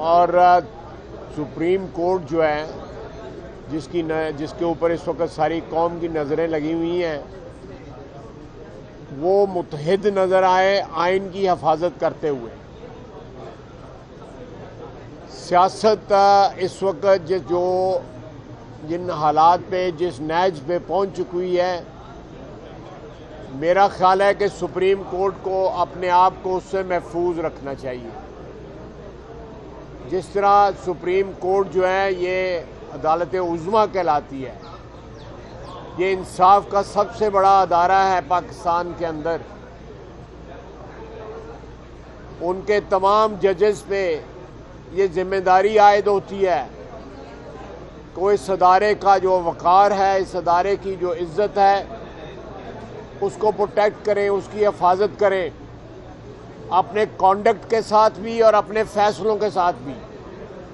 اور supreme court جو ہے جس کے اوپر اس وقت ساری قوم کی نظریں لگی ہوئی ہیں وہ متحد نظر آئے آئین کی حفاظت کرتے ہوئے. سیاست اس وقت جن حالات پہ جس نیج پہ پہنچ چکی ہوئی ہے، میرا خیال ہے کہ سپریم کورٹ کو اپنے آپ کو اس سے محفوظ رکھنا چاہیے. جس طرح سپریم کورٹ جو ہے یہ عدالت عظمیٰ کہلاتی ہے، یہ انصاف کا سب سے بڑا ادارہ ہے پاکستان کے اندر. ان کے تمام ججز پہ یہ ذمہ داری عائد ہوتی ہے کہ اس ادارے کا جو وقار ہے، اس ادارے کی جو عزت ہے، اس کو پروٹیکٹ کریں، اس کی حفاظت کریں، اپنے کانڈکٹ کے ساتھ بھی اور اپنے فیصلوں کے ساتھ بھی.